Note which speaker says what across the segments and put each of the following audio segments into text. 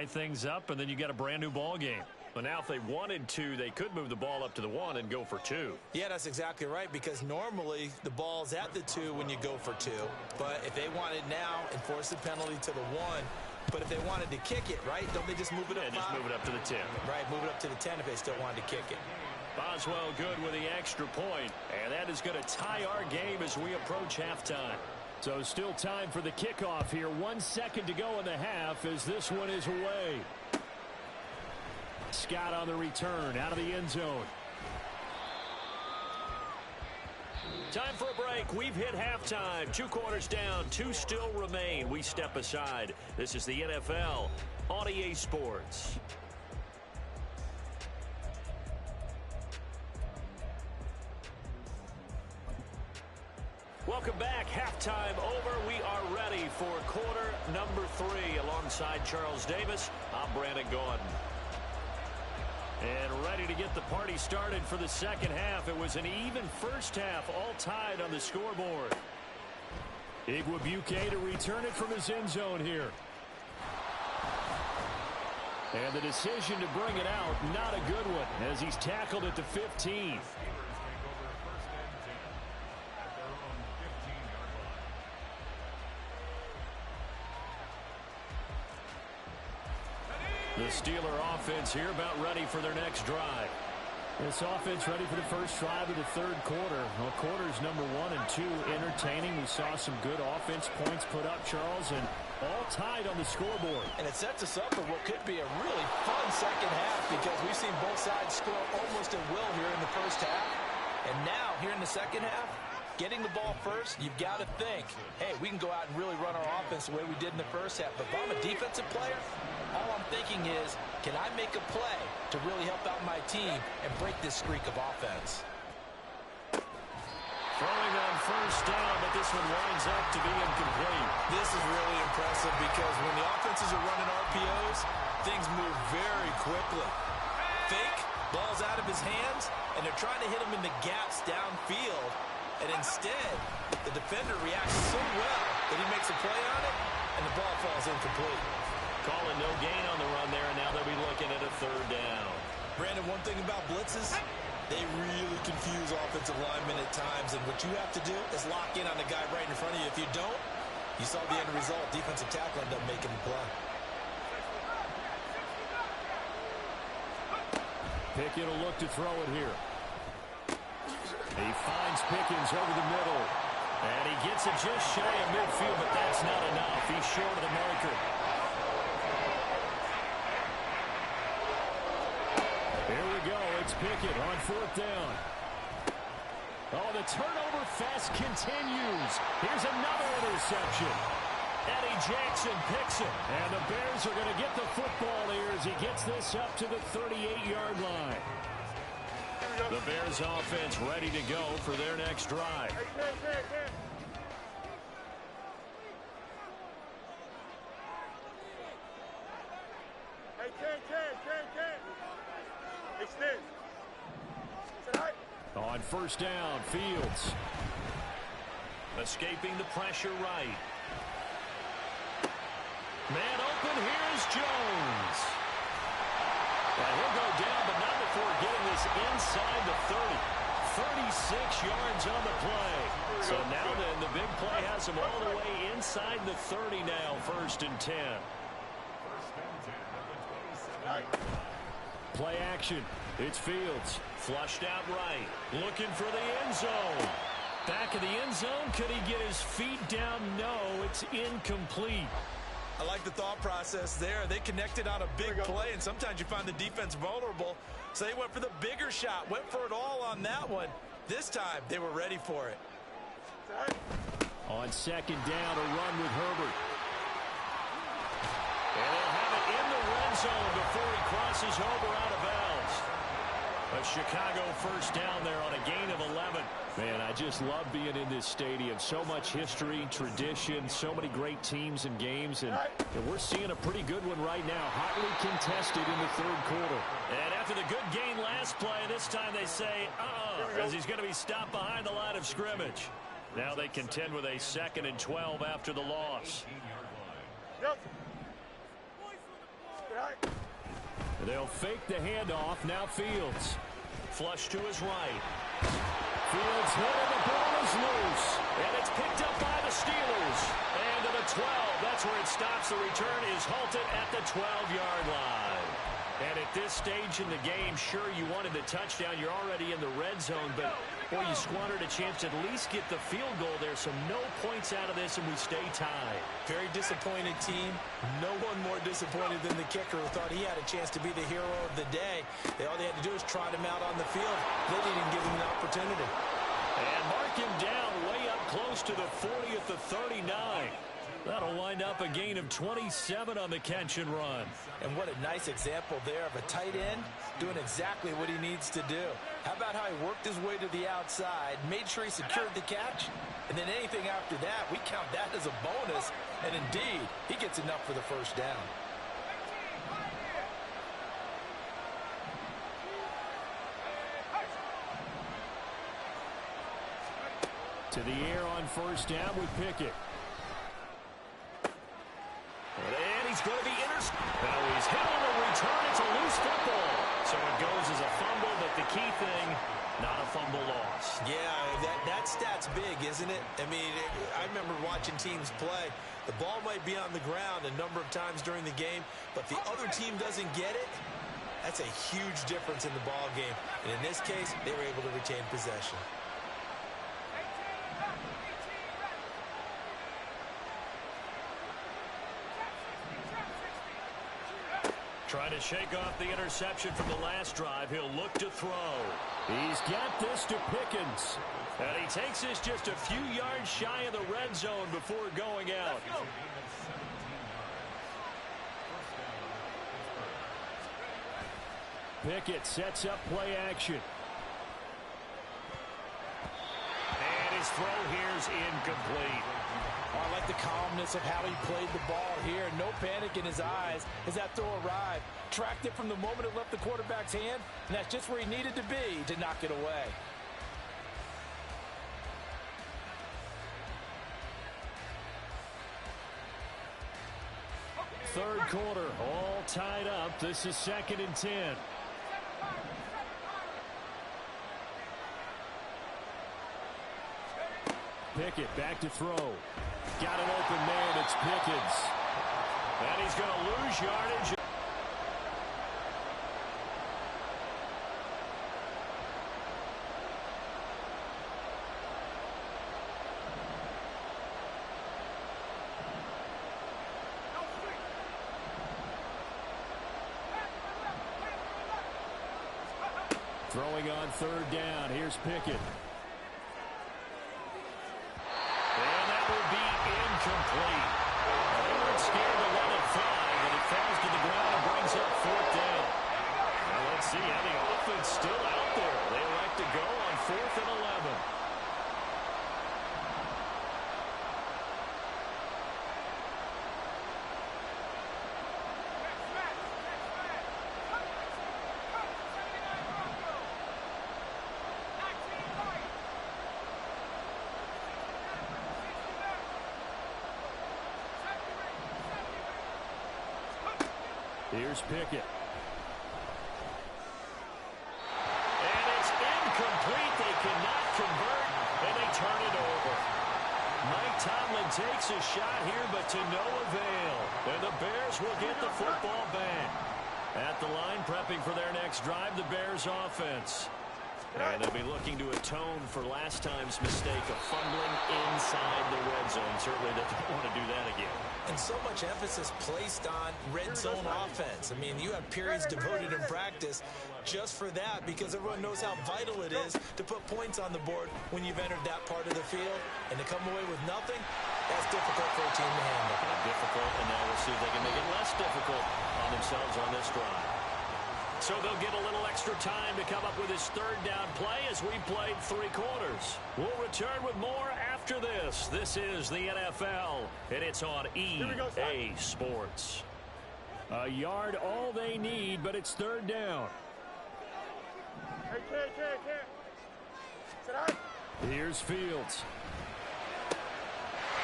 Speaker 1: Things up, and then you get a brand new ball game.
Speaker 2: But now if they wanted to, they could move the ball up to the 1 and go for 2.
Speaker 3: Yeah, that's exactly right, because normally the ball's at the 2 when you go for 2. But if they wanted now, enforce the penalty to the 1. But if they wanted to kick it, right, don't they just move it up 5?
Speaker 2: Just move it up to the 10.
Speaker 3: Right, move it up to the 10 if they still wanted to kick it.
Speaker 2: Boswell good with the extra point, and that is going to tie our game as we approach halftime.
Speaker 1: So still time for the kickoff here. 1 second to go in the half as this one is away. Scott on the return out of the end zone.
Speaker 2: Time for a break. We've hit halftime. 2 quarters down, 2 still remain. We step aside. This is the NFL on EA Sports. Welcome back. Halftime over. We are ready for quarter number 3. Alongside Charles Davis, I'm Brandon Gordon.
Speaker 1: And ready to get the party started for the second half. It was an even first half, all tied on the scoreboard. Igwebuike to return it from his end zone here. And the decision to bring it out, not a good one, as he's tackled at the 15. The Steeler offense here about ready for their next drive. This offense ready for the first drive of the third quarter. Well, quarters number 1 and 2 entertaining. We saw some good offense points put up, Charles, and all tied on the scoreboard.
Speaker 3: And it sets us up for what could be a really fun second half, because we've seen both sides score almost at will here in the first half. And now, here in the second half, getting the ball first, you've got to think, hey, we can go out and really run our offense the way we did in the first half. But if I'm a defensive player, all I'm thinking is, can I make a play to really help out my team and break this streak of offense?
Speaker 2: Throwing on first down, but this one winds up to be incomplete.
Speaker 3: This is really impressive, because when the offenses are running RPOs, things move very quickly. Fake, ball's out of his hands, and they're trying to hit him in the gaps downfield. And instead, the defender reacts so well that he makes a play on it, and the ball falls incomplete.
Speaker 2: Calling no gain on the run there, and now they'll be looking at a third down.
Speaker 3: Brandon, one thing about blitzes, they really confuse offensive linemen at times, and what you have to do is lock in on the guy right in front of you. If you don't, you saw the end result. Defensive tackle ended up making the play.
Speaker 1: Pickett will look to throw it here. He finds Pickens over the middle. And he gets it just shy of midfield, but that's not enough. He's short of the marker. Here we go. It's Pickett on 4th down. Oh, the turnover fest continues. Here's another interception. Eddie Jackson picks it. And the Bears are going to get the football here as he gets this up to the 38-yard line. The Bears offense ready to go for their next drive. On first down, Fields.
Speaker 2: Escaping the pressure right. Man open, here's Jones. Well, he'll go down, but not before getting this inside the 30. 36 yards on the play. So now then, the big play has him all the way inside the 30 now, 1st and 10.
Speaker 1: Play action. It's Fields.
Speaker 2: Flushed out right. Looking for the end zone.
Speaker 1: Back of the end zone. Could he get his feet down? No, it's incomplete.
Speaker 3: I like the thought process there. They connected on a big play, and sometimes you find the defense vulnerable. So they went for the bigger shot, went for it all on that one. This time, they were ready for it.
Speaker 1: On 2nd down, a run with Herbert.
Speaker 2: And they'll have it in the red zone before he crosses over out of bounds. A Chicago first down there on a gain of 11.
Speaker 1: Man, I just love being in this stadium. So much history, tradition, so many great teams and games. And we're seeing a pretty good one right now. Hotly contested in the 3rd quarter.
Speaker 2: And after the good gain last play, this time they say, as he's going to be stopped behind the line of scrimmage. Now they contend with a 2nd and 12 after the loss.
Speaker 1: They'll fake the handoff. Now Fields.
Speaker 2: Flush to his right.
Speaker 1: Fields hit and the ball is loose.
Speaker 2: And it's picked up by the Steelers. And to the 12. That's where it stops. The return is halted at the 12-yard line. And at this stage in the game, sure, you wanted the touchdown. You're already in the red zone, but, boy, you squandered a chance to at least get the field goal there. So no points out of this, and we stay tied.
Speaker 3: Very disappointed team. No one more disappointed than the kicker, who thought he had a chance to be the hero of the day. All they had to do was trot him out on the field. They didn't give him an opportunity.
Speaker 2: And mark him down way up close to the 40 at the 39. That'll wind up a gain of 27 on the catch and run.
Speaker 3: And what a nice example there of a tight end doing exactly what he needs to do. How about how he worked his way to the outside, made sure he secured the catch, and then anything after that, we count that as a bonus. And indeed, he gets enough for the first down.
Speaker 1: To the air on first down with Pickett.
Speaker 2: And he's going to be intercepted. Now he's hit on the return. It's a loose football. So it goes as a fumble, but the key thing, not a fumble loss.
Speaker 3: Yeah, that stat's big, isn't it? I mean, I remember watching teams play. The ball might be on the ground a number of times during the game, but the other team doesn't get it. That's a huge difference in the ball game. And in this case, they were able to retain possession.
Speaker 2: Trying to shake off the interception from the last drive. He'll look to throw.
Speaker 1: He's got this to Pickens.
Speaker 2: And he takes this just a few yards shy of the red zone before going out.
Speaker 1: Pickett sets up play action.
Speaker 2: And his throw here's incomplete.
Speaker 3: Oh, I like the calmness of how he played the ball here. No panic in his eyes as that throw arrived. Tracked it from the moment it left the quarterback's hand, and that's just where he needed to be to knock it away.
Speaker 1: Third quarter, all tied up. This is 2nd and 10. Pickett back to throw. Got an open man. It's Pickens.
Speaker 2: And he's going to lose yardage.
Speaker 1: Throwing on third down. Here's Pickett.
Speaker 2: Incomplete. They weren't scared to let it fly, but it falls to the ground and brings up 4th down. Now let's see how the offense still out there. They elect to go on 4th and 11.
Speaker 1: Here's Pickett.
Speaker 2: And it's incomplete. They cannot convert, and they turn it over. Mike Tomlin takes a shot here, but to no avail. And the Bears will get the football back. At the line, prepping for their next drive, the Bears offense. And they'll be looking to atone for last time's mistake of fumbling inside the red zone. Certainly doesn't want to do that again.
Speaker 3: And so much emphasis placed on red zone offense. I mean, you have periods devoted in practice just for that because everyone knows how vital it is to put points on the board when you've entered that part of the field. And to come away with nothing, that's difficult for a team to handle.
Speaker 2: Difficult, and now we'll see if they can make it less difficult on themselves on this drive. So they'll get a little extra time to come up with his third down play as we played 3 quarters. We'll return with more after this. This is the NFL, and it's on EA Sports.
Speaker 1: A yard all they need, but it's 3rd down. Here's Fields.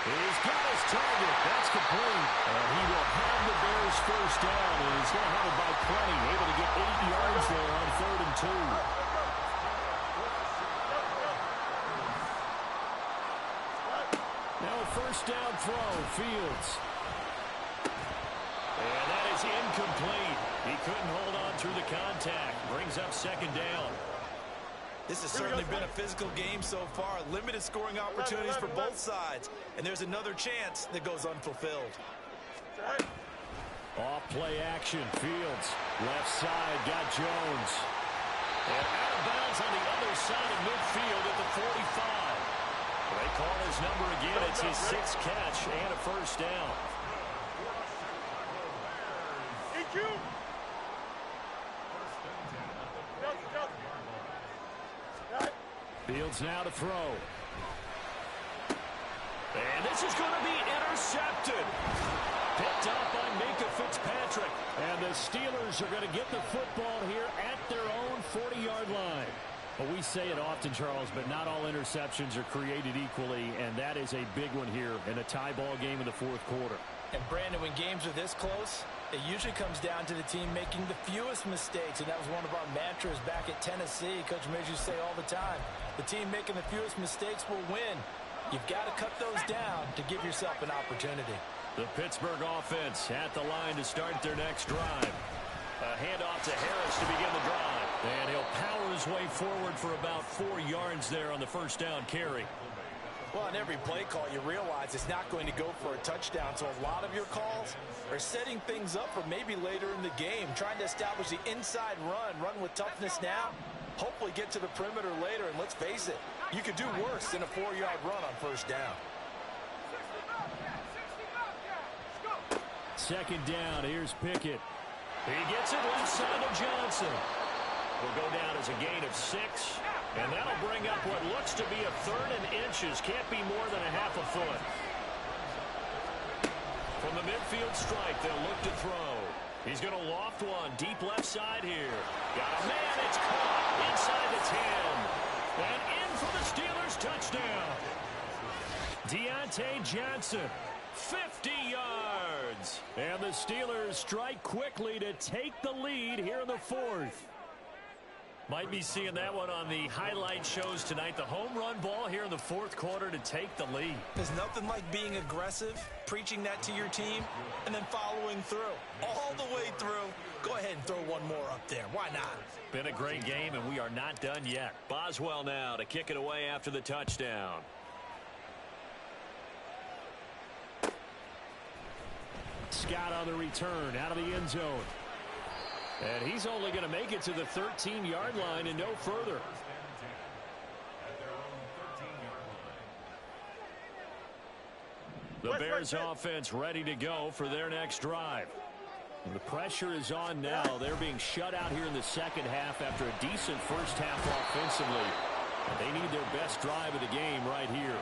Speaker 1: He's got his target. That's complete. And he will have the Bears first down, and he's going to have it by plenty. Able to get 8 yards there on 3rd and 2. Now a first down throw, Fields. And that is incomplete. He couldn't hold on through the contact. Brings up 2nd down.
Speaker 3: This has certainly been a physical game so far. Limited scoring opportunities for both sides. And there's another chance that goes unfulfilled.
Speaker 1: Off play action. Fields. Left side. Got Jones. And out of bounds on the other side of midfield at the 45. They call his number again. It's his 6th catch and a first down. Fields now to throw. And this is going to be intercepted. Picked up by Minka Fitzpatrick. And the Steelers are going to get the football here at their own 40-yard line. Well, we say it often, Charles, but not all interceptions are created equally, and that is a big one here in a tie ball game in the 4th quarter.
Speaker 3: And, Brandon, when games are this close, it usually comes down to the team making the fewest mistakes, and that was one of our mantras back at Tennessee. Coach Midge used to say all the time, the team making the fewest mistakes will win. You've got to cut those down to give yourself an opportunity.
Speaker 1: The Pittsburgh offense at the line to start their next drive. A handoff to Harris to begin the drive. And he'll power his way forward for about 4 yards there on the first down carry.
Speaker 3: Well, on every play call, you realize it's not going to go for a touchdown. So a lot of your calls are setting things up for maybe later in the game, trying to establish the inside run with toughness now, hopefully get to the perimeter later. And let's face it, you could do worse than a 4-yard run on first down.
Speaker 1: 2nd down, here's Pickett. He gets it left side to Johnson. Will go down as a gain of 6. And that'll bring up what looks to be a 3rd and inches. Can't be more than a half a foot. From the midfield stripe, they'll look to throw. He's going to loft one deep left side here. Got a man. It's caught inside the 10. And in for the Steelers touchdown. Deontay Johnson. 50 yards. And the Steelers strike quickly to take the lead here in the 4th. Might be seeing that one on the highlight shows tonight. The home run ball here in the 4th quarter to take the lead.
Speaker 3: There's nothing like being aggressive, preaching that to your team, and then following through. All the way through. Go ahead and throw one more up there. Why not?
Speaker 1: Been a great game, and we are not done yet. Boswell now to kick it away after the touchdown. Scott on the return out of the end zone. And he's only going to make it to the 13-yard line and no further. The Bears offense ready to go for their next drive. The pressure is on now. They're being shut out here in the 2nd half after a decent first half offensively. And they need their best drive of the game right here.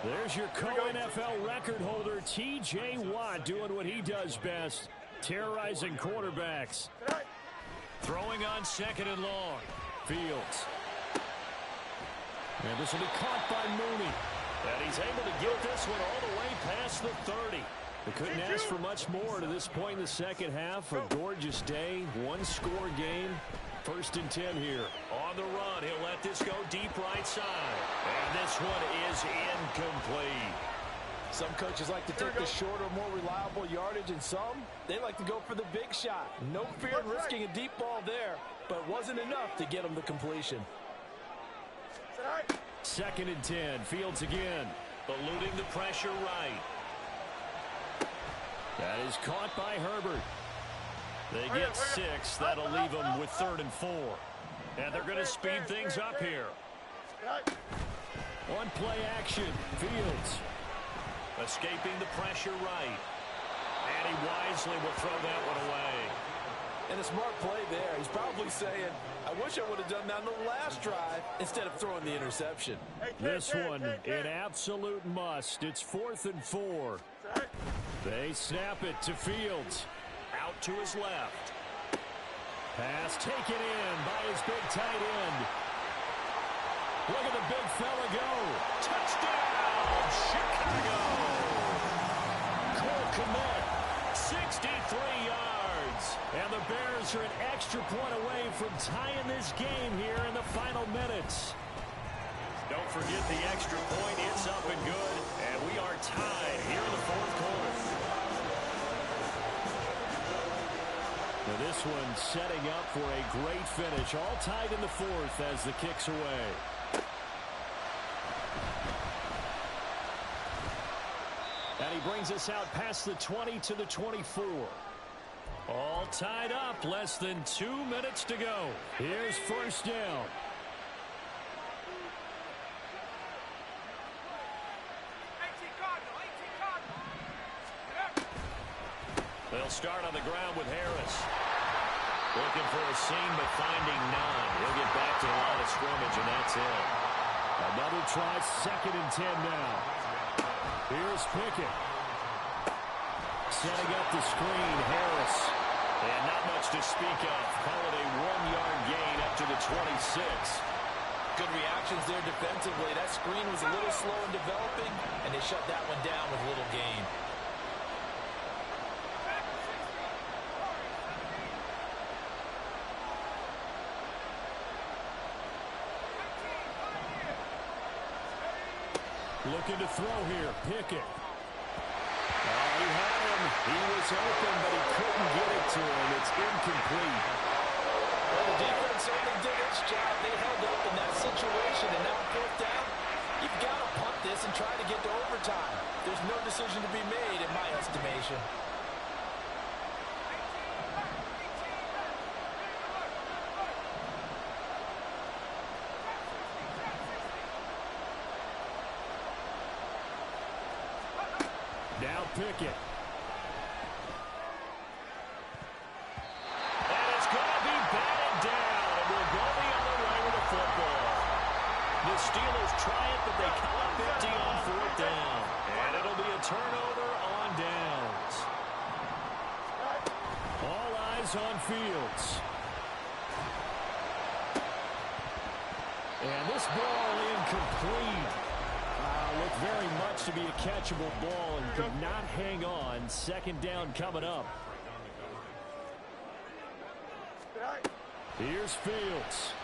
Speaker 1: There's your co-NFL record holder, T.J. Watt, doing what he does best, terrorizing quarterbacks. Throwing on 2nd and long. Fields. And this will be caught by Mooney. And he's able to get this one all the way past the 30. They couldn't ask for much more to this point in the 2nd half. A gorgeous day, 1-score game. 1st and 10 here. On the run, he'll let this go deep right side. And this one is incomplete.
Speaker 3: Some coaches like to take the shorter, more reliable yardage, and some, they like to go for the big shot. No fear in risking a deep ball there, but it wasn't enough to get them the completion.
Speaker 1: 2nd and 10, Fields again. Eluding the pressure right. That is caught by Herbert. They get 6. That'll leave them with 3rd and 4. And they're going to speed things up here. On play action, Fields. Escaping the pressure right. And he wisely will throw that one away.
Speaker 3: And a smart play there. He's probably saying, I wish I would have done that on the last drive instead of throwing the interception.
Speaker 1: This one an absolute must. It's 4th and 4. They snap it to Fields. Out to his left. Pass taken in by his big tight end. Look at the big fella go. Touchdown, Chicago. Cole Kmet, 63 yards. And the Bears are an extra point away from tying this game here in the final minutes. Don't forget the extra point. It's up and good. And we are tied here in the fourth quarter. Now this one setting up for a great finish. All tied in the fourth as the kick's away. And he brings us out past the 20 to the 24. All tied up. Less than 2 minutes to go. Here's first down. They'll start on the ground with Harris. Looking for a seam, but finding none. He'll get back to the line of scrimmage, and that's it. Another try, 2nd and 10 now. Here's Pickett. Setting up the screen, Harris. And not much to speak of. Call it a 1-yard gain up to the 26.
Speaker 3: Good reactions there defensively. That screen was a little slow in developing, and they shut that one down with little gain.
Speaker 1: Looking to throw here, Pickett. He had him. He was open, but he couldn't get it to him. It's incomplete.
Speaker 3: Well, the defense certainly did its job. They held up in that situation, and now 4th down, you've got to punt this and try to get to overtime. There's no decision to be made, in my estimation.
Speaker 1: Now Pickett. And it's going to be batted down. And we'll go the other way with the football. The Steelers try it, but they come up empty on 4th down. And it'll be a turnover on downs. All eyes on Fields. And this ball incomplete. Looked very much to be a catchable ball and could not hang on. 2nd down coming up. Here's Fields.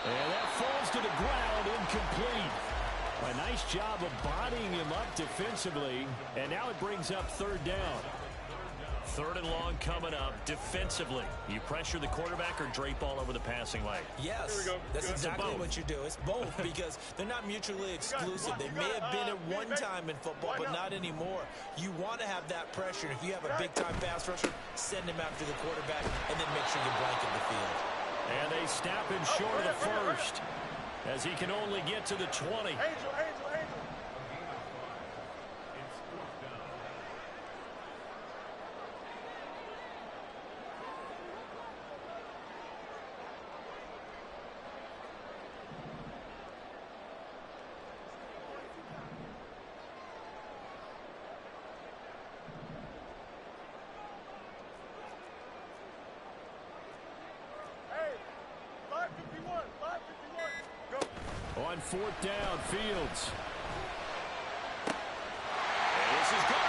Speaker 1: And that falls to the ground, incomplete. A nice job of bodying him up defensively. And now it brings up 3rd down. 3rd and long coming up defensively. You pressure the quarterback or drape all over the passing lane?
Speaker 3: Yes, that's exactly what you do. It's both because they're not mutually exclusive. They may have been at one time in football, but not anymore. You want to have that pressure. If you have a big-time pass rusher, send him after the quarterback and then make sure you blanket the field.
Speaker 1: And they snap him short of the first as he can only get to the 20. On 4th down, Fields. And this is good.